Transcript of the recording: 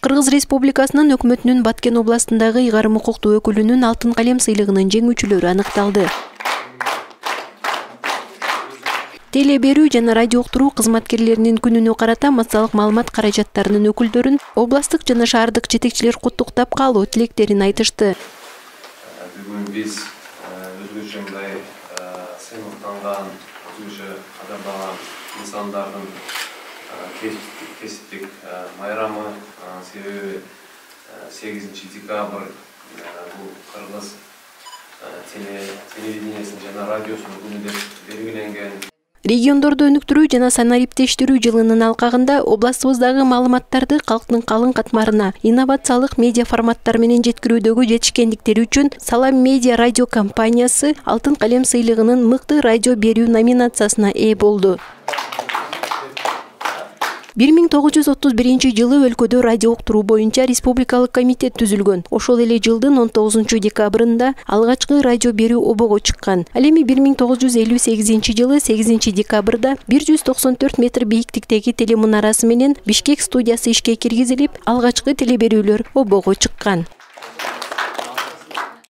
Кыргыз Республикасынын өкмөтүнүн Баткен областындагы ыйгарым укуктуу өкүлүнүн алтын калем сыйлыгынын жеңүүчүлөрү аныкталды. Теле берүү жана радио уктуруу кызматкерлеринин күнүнө карата массалык маалымат каражаттарынын өкүлдөрүн областтык жана шаардык жетекчилер куттуктап калуу тилектерин айтышты. Бүгүн биз өзгөчө мындай сыйлыктанган, өзгөчө кадырлаган инсандардын кесиптик майрамы, себеби 8 декабрь бул Кыргыз телевидениесинин жана радиосунун күнү деп белгиленген. Региондорду өнүктүрүү жана санариптештирүү жылынын алкагында областыбыздагы маалыматтарды калктын калың катмарына инновациялык медиа форматтар менен жеткирүүдөгү жетишкендиктери үчүн Салам медиа радио компаниясы алтын калем сыйлыгынын мыкты радио берүү номинациясына ээ болду. 1931 жылы өлкөдө радио уктуруу боюнча республикалык комитет түзүлгөн. Ошол эле жылдын 19 декабрында алгачкы радио берүү обого чыккан. Ал эми 1958 жылы 8 декабрда 194 метр бийиктиктеги телемунарасы менен Бишкек студиясы ишке киргизилип, алгачкы телеберүүлөр обого чыккан.